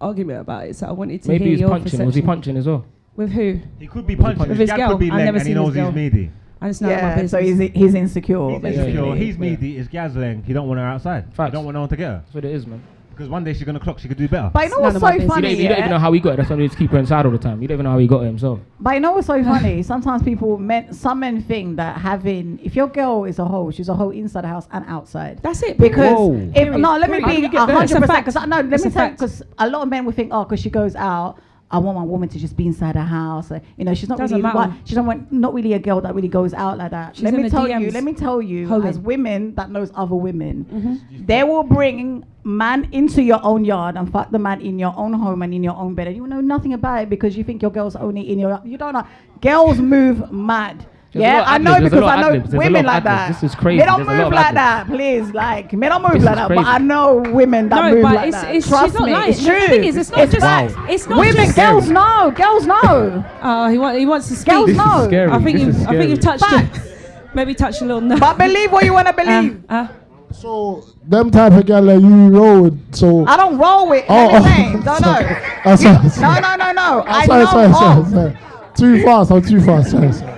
argument about it, so I wanted to maybe hear he's your punching. perception. Was he punching as well? With who? He could be punching. With his girl. Could be I've never and he seen knows his he's meaty. And it's none of my business. So he's insecure. He's meaty. His gal's leng. He don't want her outside. He don't want no one to get her. That's what it is, man. Because one day she's gonna clock. She could do better. But you know what's so funny? You don't even know how he got it. That's why he needs to keep her inside all the time. You don't even know how he got it himself. But you know what's so funny? Sometimes some men think that if your girl is a hoe, she's a hoe inside the house and outside. That's it. Because let me be 100%. Because because a lot of men will think, because she goes out, I want my woman to just be inside the house. She's not not really a girl that really goes out like that. Let me tell you, as women that knows other women, they will bring man into your own yard and fuck the man in your own home and in your own bed, and you know nothing about it because you think your girl's only in your. You don't know. Girls move mad. I know because I know women like that. This is crazy. They don't move like that, please. Like, men don't move like that, but I know women that move like that. Trust me, it's true. It's not just it's not women. Girls know. Girls know. He wants to speak. Girls know. I think you've touched maybe touched a little nerve. But believe what you want to believe. So them type of girl that you roll with, so I don't roll with. No. Sorry. Too fast. I'm too fast. Sorry.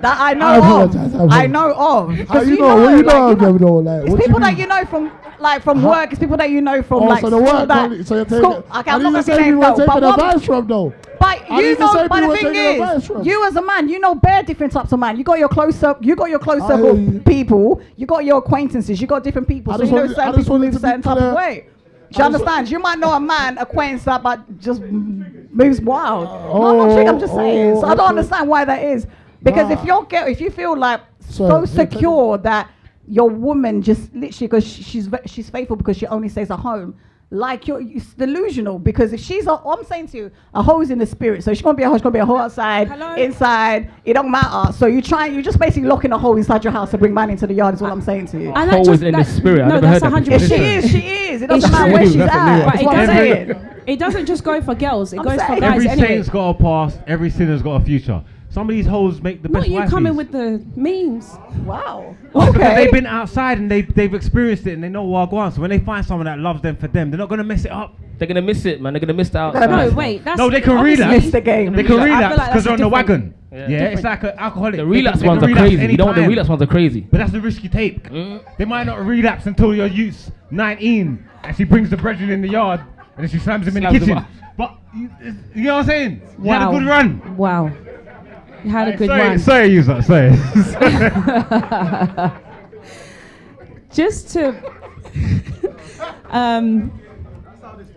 That I know of. I know of. How you know? What you know of them though? Like, it's people that you know from work. It's people that you know from so the work. So you're taking. Okay, I'm not going to say no. Taking advice from though. But you know, but the thing is, you as a man, you know bare different types of man. You got your closer circle people. You got your acquaintances. You got different people. So you know certain people move certain type of way. Do you understand? You might know a man acquaintance that just moves wild. I'm just saying. So I don't understand why that is. Because if you feel like so secure that your woman just literally because she's faithful because she only stays at home, like it's delusional. Because if I'm saying to you, a hoe is in the spirit, so she's gonna be a hoe. She's gonna be a hoe outside, inside. It don't matter. So you just basically locking a hoe inside your house to bring man into the yard. Is what I'm saying to you. A hoe is in the spirit. I never heard that. She is. It doesn't matter where she's at. That's what I'm saying. It doesn't just go for girls. It goes for guys every anyway. saint's got a past. Every sinner's got a future. Some of these hoes make the Not best you wifeys. coming with the memes. Wow. Because Okay. they've been outside and they've experienced it and they know what I want. So when they find someone that loves them for them, they're not gonna mess it up. They're gonna miss it, man. They're gonna miss the outside. No, wait. That's No, they can obviously- relapse. Miss the game. They can I feel relapse like because that's they're on the different. wagon. Yeah. Yeah, it's like an alcoholic. The relapse They ones can are relapse crazy. You don't want the anytime. relapse ones are crazy. But that's the risk you take. They might not relapse until your youth's 19 and she brings the brethren in the yard and then she slams him in the Slams him kitchen. up. But you know what I'm saying? You had Wow. a good run. Wow. You had a good Say run. it, say it, user, say it. Just to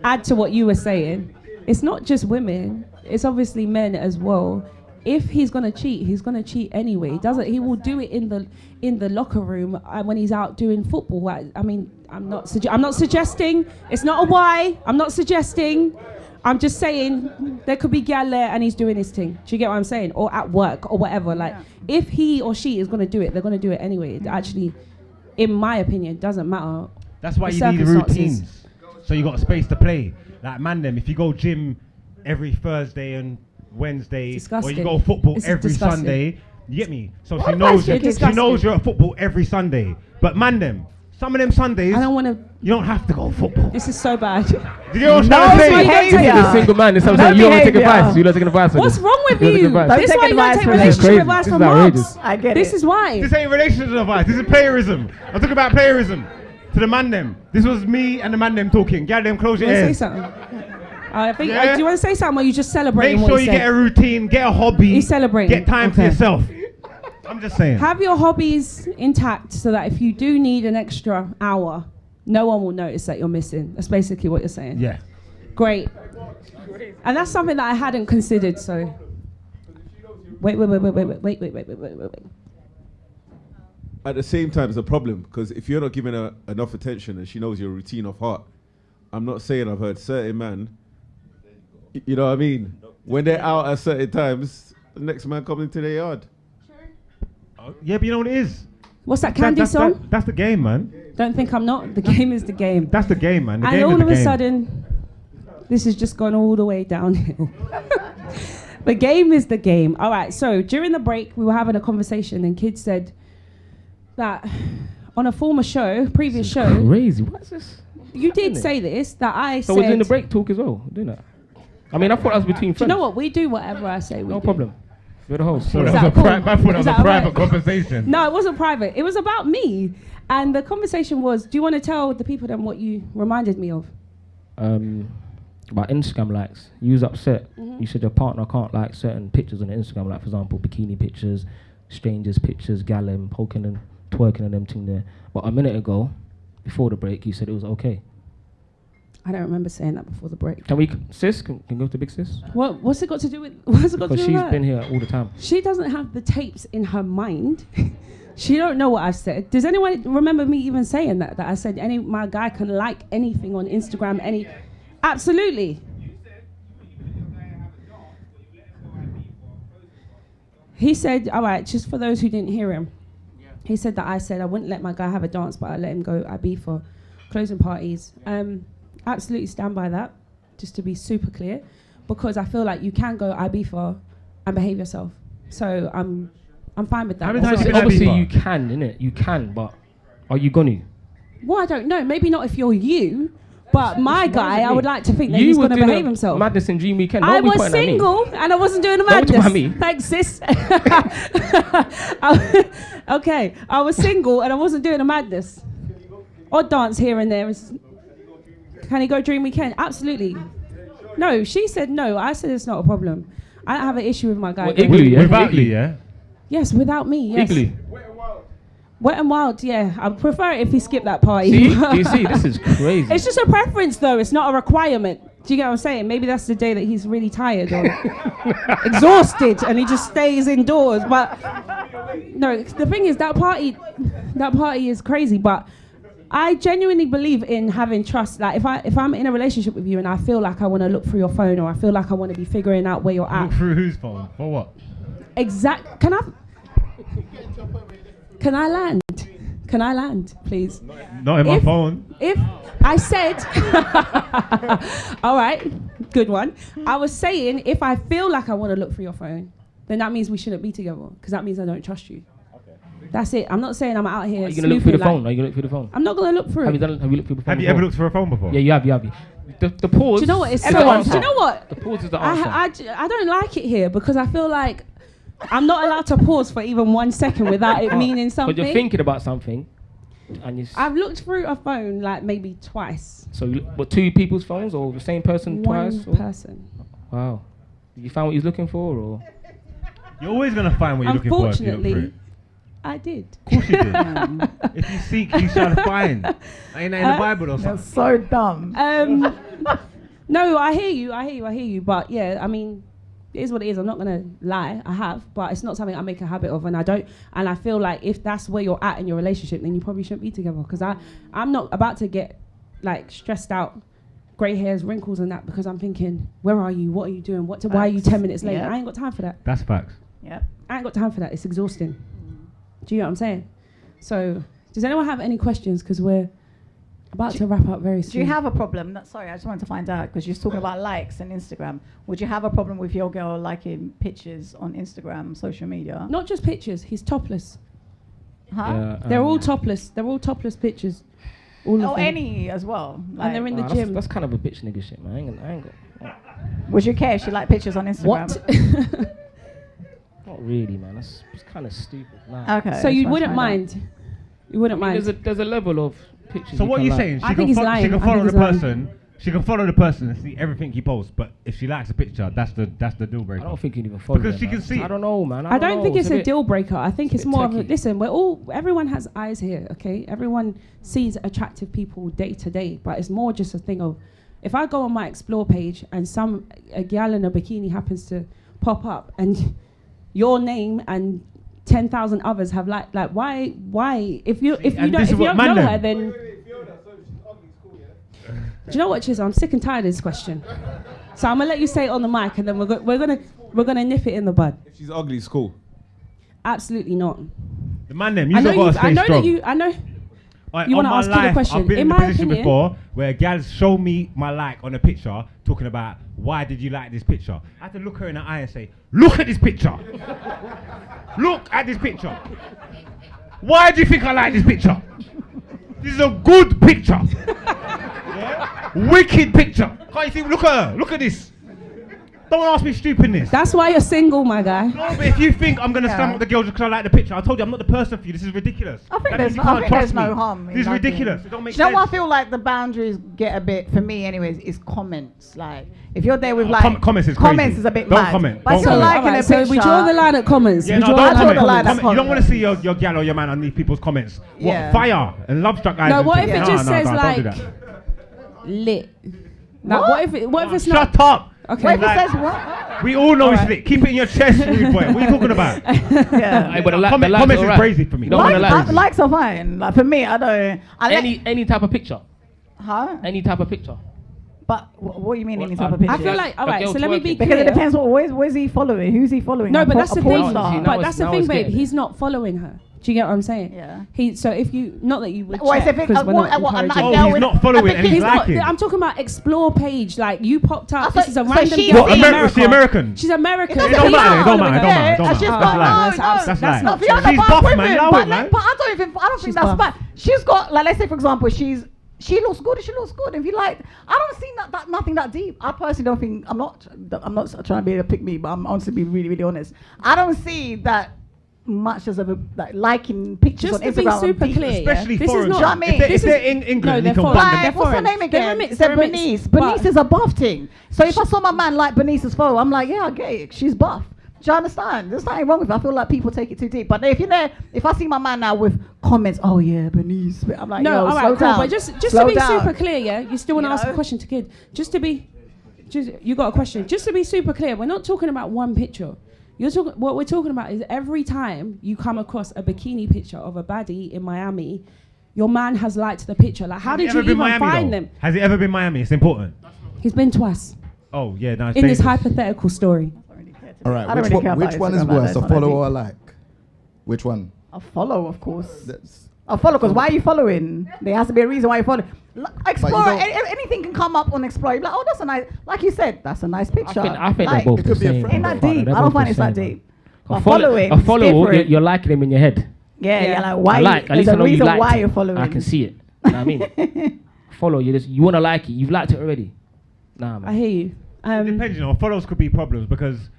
add to what you were saying, it's not just women, it's obviously men as well. If he's gonna cheat, he's gonna cheat anyway. He will do it in the locker room when he's out doing football. I mean, I'm not suggesting. It's not a why. I'm not suggesting. I'm just saying there could be gal there and he's doing his thing. Do you get what I'm saying? Or at work or whatever. Like, if he or she is gonna do it, they're gonna do it anyway. It actually, in my opinion, doesn't matter. That's why The you need circumstances. routines. So you got a space to play. Like man, them if you go gym every Thursday and Wednesday, or Disgusting. you go football This is every disgusting. Sunday, you get me? So What she advice knows you're she disgusting? knows you're at football every Sunday. But man, them some of them Sundays, I don't want to. you don't have to go football. This is so bad. Do you know what I'm trying to say? This is a single man. This is what I'm saying. You don't take advice. You don't take advice. What's wrong with don't take you? advice. This is why you don't take relationship advice This from is Margs. outrageous. I get This it. is why. This ain't relationship advice. This is playerism. I'm talking about playerism. To the man them. This was me and the man them talking. Get them, close You your want to say ears. something? I think. Yeah. Do you want to say something, or you just celebrating Make what sure he you said? get a routine, get a hobby. He's celebrating. Get time for Okay. yourself. I'm just saying. Have your hobbies intact so that if you do need an extra hour, no one will notice that you're missing. That's basically what you're saying. Yeah. Great. And that's something that I hadn't considered. So. Wait. At the same time, it's a problem because if you're not giving her enough attention and she knows your routine of heart, I'm not saying I've heard certain man, you know what I mean? When they're out at certain times, the next man comes into their yard. Yeah, but you know what it is? What's that Candy song? That's the game, man. Don't think I'm not. The game is the game. That's the game, man. The And game all is of the a game. sudden, this has just gone all the way downhill. The game is the game. All right, so during the break, we were having a conversation, and kids said that on a former show, previous show, Crazy. What's this? you did say this, that I So said... we're doing the break talk as well. Doing that. I mean, I thought that was between Do you friends. know what? We do whatever I say we No do. problem. You're the host. I thought Is that that was cool? I thought that Is was a that all private right? conversation. No, it wasn't private. It was about me. And the conversation was, do you want to tell the people then what you reminded me of? About Instagram likes. You was upset. You said your partner can't like certain pictures on Instagram, like for example, bikini pictures, strangers pictures, gallem, poking and twerking and them thing there. But a minute ago, before the break, you said it was okay. I don't remember saying that before the break. Can we, sis? Can go to big sis? What's it got to do with? What's it got to Because do with she's that? been here all the time. She doesn't have the tapes in her mind. She don't know what I've said. Does anyone remember me even saying that? That I said my guy can like anything on Instagram. Absolutely. He said, all right, just for those who didn't hear him, he said that I said I wouldn't let my guy have a dance, but I let him go IB for closing parties. Absolutely stand by that, just to be super clear, because I feel like you can go IB for and behave yourself. So I'm fine with that. How many times Obviously been you can, innit? You can, but are you gonna? Well, I don't know. Maybe not if you're you, but my guy, I would like to think that You he's was going to doing behave a himself. Madness and Dream Weekend. I Don't be was pointing at me. single and I wasn't doing the Don't talk madness. about me. Thanks, sis. Okay, I was single and I wasn't doing a madness. Odd dance here and there. Can he go Dream Weekend? Absolutely. No, she said no. I said it's not a problem. I don't have an issue with my guy. Well, Igloo, yeah? Without Igloo. you, yeah? Yes, without me, yes. Igloo. Wet and Wild, yeah. I prefer it if he skipped that party. See? Do you see? This is crazy. It's just a preference, though. It's not a requirement. Do you get what I'm saying? Maybe that's the day that he's really tired or exhausted and he just stays indoors. But no, the thing is that party is crazy. But I genuinely believe in having trust. Like if I'm in a relationship with you and I feel like I want to look through your phone or I feel like I want to be figuring out where you're at. Look through whose phone? For what? Can I land? Can I land, please? Not in my phone. If I said, all right, good one. I was saying if I feel like I want to look through your phone, then that means we shouldn't be together because that means I don't trust you. That's it. I'm not saying I'm out here. Are you gonna look through the phone? Are you gonna look through the phone? I'm not gonna look through. Have you looked through the phone? Have you ever looked for a phone before? Yeah, you have. The pause. Do you know what? It's so. Do you know what? The pause is the answer. I don't like it here because I feel like I'm not allowed to pause for even 1 second without it meaning something. But you're thinking about something, and I've looked through a phone like maybe twice. So, what, 2 people's phones or the same person twice? One person. Wow. Did you find what you was looking for, or? You're always gonna find what you're looking for. Unfortunately, I did. Of course you did. If you seek, you shall find. Ain't that in the Bible or something? That's so dumb. No, I hear you. But yeah, I mean, it is what it is. I'm not gonna lie. I have, but it's not something I make a habit of, and I don't. And I feel like if that's where you're at in your relationship, then you probably shouldn't be together. Because I'm not about to get like stressed out, grey hairs, wrinkles, and that because I'm thinking, where are you? What are you doing? Why are you 10 minutes late? I ain't got time for that. That's facts. Yep. I ain't got time for that. It's exhausting. Do you know what I'm saying? So, does anyone have any questions? Because we're about to wrap up very soon. Do you have a problem? Sorry, I just wanted to find out because you're talking about likes and Instagram. Would you have a problem with your girl liking pictures on Instagram, social media? Not just pictures. He's topless. Huh? Yeah, They're all topless. They're all topless pictures. All of them. Any as well. And they're in the Nah, gym. That's kind of a bitch nigga shit, man. I ain't got. Would you care if she liked pictures on Instagram? What? Not really, man. That's kind of stupid. Nah. Okay. So you wouldn't mind? You wouldn't mind? There's a level of pictures. So what are you like. saying? I think he's lying. She can I follow think the he's lying. person. She can follow the person and see everything he posts. But if she likes a picture, that's the deal breaker. I don't think you even follow because them, she man. can see. I don't know, man. I don't think it's a bit- deal breaker. I think it's bit more of a, techie. listen, everyone has eyes here, okay? Everyone sees attractive people day to day, but it's more just a thing of, if I go on my explore page and a gal in a bikini happens to pop up and your name and 10,000 others have like why if you don't know her, then do you know what, Chiz? I'm sick and tired of this question, so I'm gonna let you say it on the mic, and then we're gonna nip it in the bud. If she's ugly, it's cool. Absolutely not. The man them, you gotta stay strong. I know. Right, You on want to my ask you the life, question? I've been In in the my position opinion, before where gals show me my like on a picture, talking about why did you like this picture. I had to look her in the eye and say, look at this picture. Look at this picture. Why do you think I like this picture? This is a good picture. Yeah? Wicked picture. Can't you see? Look at her. Look at this. Don't ask me stupidness. That's why you're single, my guy. No, but if you think I'm going to slam up the girl just because I like the picture, I told you I'm not the person for you. This is ridiculous. I think That means there's, you I can't think trust there's no me. harm. in This is liking. ridiculous. It don't make Do you know sense. what I feel like the boundaries get a bit, for me anyways, is comments. Like, if you're there with like... comments is Comments crazy. is a bit Don't mad. comment. But Don't if you're comment. liking Alright, a so picture... we draw the line at comments. Yeah, We no, draw don't the line comment. at line comments. at You don't want to comments. see your gal or your man underneath people's comments. Yeah. What, fire and love struck eyes. No, and what if things. it just says don't like do that. lit? Like, what if it's not? Shut up. Okay. What if it Like- says what? We all know Alright. it's lit. Keep it in your chest, rude boy. What are you talking about? Yeah. Hey, but the Comments is alright. crazy for me. You don't want the likes. Likes are fine. Like, for me, I don't... Any type of picture. Huh? Any type of picture. But what do you mean any What, type of picture? I feel like, all right, girl so let me be twerking. clear. Because it depends where's he following? Who's he following? No, A but por- that's the a porn thing. star? Now But it's- that's the now thing, it's babe. getting He's not following her. Do you get what I'm saying? Yeah. So if you, not that you would Well, check, if it- because we're not what, encouraging. Oh, he's not following and he's He's not. liking. I'm talking about explore page. Like you popped up. I This is a thought- so random she- girl What, in Ameri- America. is she American? She's American. It It don't matter. It don't matter. It don't matter. It don't And she's matter. got That's no, life. no, That's that's life. not no, Fiona She's buff buff, women, man. Allow but, it, man. but I don't She's think that's buff. bad. She's got, like, let's say for example, she looks good. She looks good. If you like, I don't see nothing that deep. I personally don't think. I'm not trying to be a pick me, but I'm honestly be really, really honest. I don't see that much as of like liking pictures Just on to be Instagram. super deep. clear, Especially this is foreign. not. Do you know what I mean? If they're in England, they're you can foreign. ban Like, them. what's her name again? They're mixed, It's a they're mixed, Bernice. but- Bernice is a buff thing. So if I saw my man like Bernice's photo, I'm like, yeah, I get it. She's buff. Do you understand? There's nothing wrong with it. I feel like people take it too deep. But if you're there, if I see my man now with comments, oh yeah, Bernice, I'm like, No, yo, all slow right, cool. down. But just Slow to be down. super clear, yeah, you still want to You ask a know? question to Kid. You got a question. Just to be super clear, we're not talking about one picture. What we're talking about is every time you come across a bikini picture of a baddie in Miami, your man has liked the picture. Like, how did you even find them? Has it ever been Miami? It's important. He's been twice Oh, yeah, no, it's in this dangerous. hypothetical story. All I right, don't really care about which one is Instagram like worse, that. a It's not follow that or a like? Which one? A follow, of course. That's A follow, because why are you following? There has to be a reason why you follow. Explore, don't- anything can come up on Explore. You're like, oh, that's a nice, like you said, that's a nice picture. I think like, they're both it the could be a same. friend. Ain't that They're deep? both I don't the find it's that same, man. deep. But following, a follow, you're liking him in your head. Yeah, you're like, why? At least I know you like why it. you're following. I can see it. You know what I mean? Follow, you want to like it. You've liked it already. Nah, man. I hear you. It depends, you know. Follows could be problems because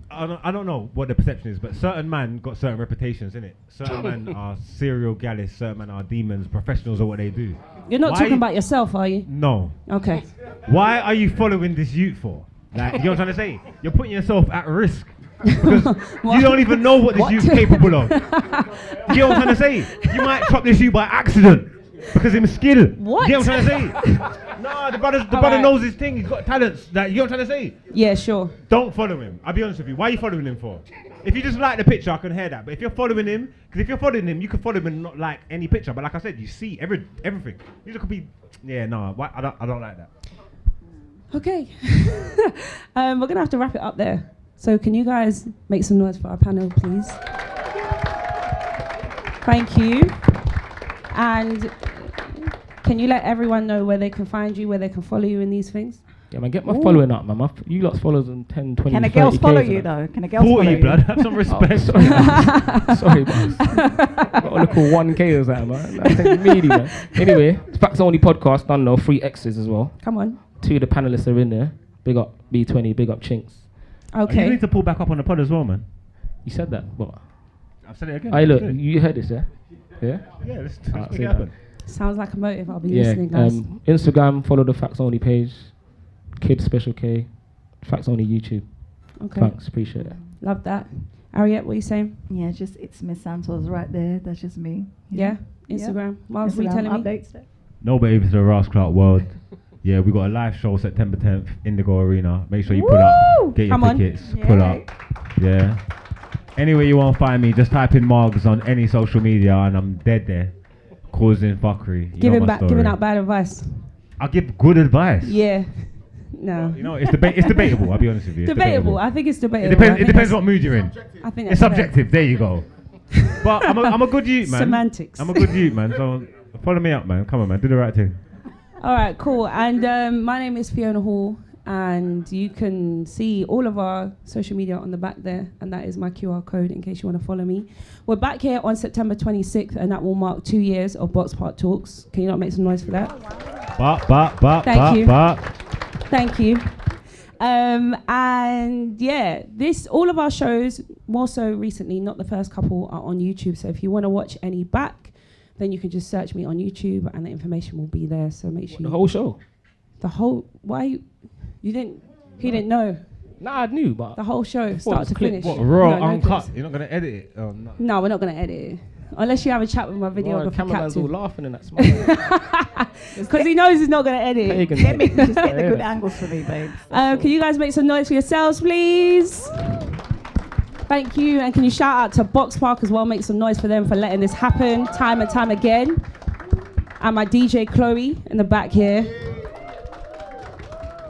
I don't know what the perception is, but certain men got certain reputations, innit? Certain men are serial gallists, certain men are demons, professionals at what they do. You're not talking about yourself, are you? No. Okay. Why are you following this youth for? Like, you know what I'm trying to say? You're putting yourself at risk. Because you don't even know what this youth's capable of. You know what I'm trying to say? You might chop this youth by accident because he's skill. What? You know what I'm trying to say? No, the brother knows his thing. He's got talents. Like, you know what I'm trying to say? Yeah, sure. Don't follow him. I'll be honest with you. Why are you following him for? If you just like the picture, I can hear that. But if you're following him, because if you're following him, you can follow him and not like any picture. But like I said, you see everything. These could be, I don't like that. Okay. We're going to have to wrap it up there. So can you guys make some noise for our panel, please? Thank you. And can you let everyone know where they can find you, where they can follow you in these things? Yeah, man, get my following up, man. You lot's followers in 10, 20, Can the 30 girls follow Ks you, and that. though? Can the girls follow you? blood, have some respect. Sorry, boss. Got a little 1K or something, man. That's meaty, man. Anyway, it's Facts Only podcast. Done no 3 X's as well. Come on. 2 of the panelists are in there. Big up B20, big up Chinks. Okay. You need to pull back up on the pod as well, man. You said that. What? I've said it again. Hey, look, you heard this, yeah? Yeah? Yeah, let's Alright, make say it that. happen. Sounds like a motive. I'll be listening, guys. Instagram, follow the Facts Only page. Kid Special K. Facts Only YouTube. Okay. Thanks, appreciate it. Love that. Ariete, what are you saying? Yeah, just it's Miss Santos right there. That's just me. Yeah? Instagram. Margs, what are you Instagram telling me? updates there. No baby to the Ross Clark world. Yeah, we got a live show September 10th, Indigo Arena. Make sure you pull up, get your Come on. tickets, pull up. Yeah. Anyway, you won't find me. Just type in Margs on any social media, and I'm dead there, causing fuckery. You know my story. Giving out bad advice. I'll give good advice. Yeah. No. You know, it's debatable. I'll be honest with you. It's Debatable. I think it's debatable. It depends what mood you're in. I think It's that's subjective. There you go. But I'm a good youth, man. Semantics. I'm a good youth, man. So follow me up, man. Come on, man. Do the right thing. All right, cool. And my name is Fiona Hall, and you can see all of our social media on the back there, and that is my QR code in case you want to follow me. We're back here on September 26th, and that will mark 2 years of Boxpark Talks. Can you not make some noise for that? Thank you. And yeah, all of our shows, more so recently, not the first couple, are on YouTube. So if you want to watch any back, then you can just search me on YouTube and the information will be there. So make sure The whole show? He didn't know. Nah, I knew, but the whole show, start to finish. What, raw, No uncut? clips. You're not going to edit it? Oh, no. No, we're not going to edit it. Unless you have a chat with my videographer, cameraman's all Captain. laughing in that smile. Because he knows he's not going to edit it. Let me just get the good angles for me, babe. Can you guys make some noise for yourselves, please? Thank you. And can you shout out to Boxpark as well? Make some noise for them for letting this happen time and time again. And my DJ Chloe in the back here.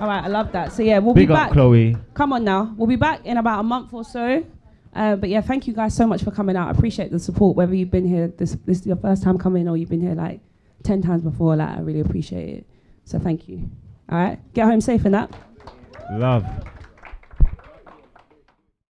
All right, I love that. So yeah, we'll be back. Big up, Chloe. Come on now. We'll be back in about a month or so. But yeah, thank you guys so much for coming out. I appreciate the support. Whether you've been here, this is your first time coming or you've been here like 10 times before, like I really appreciate it. So thank you. All right, get home safe and that. Love.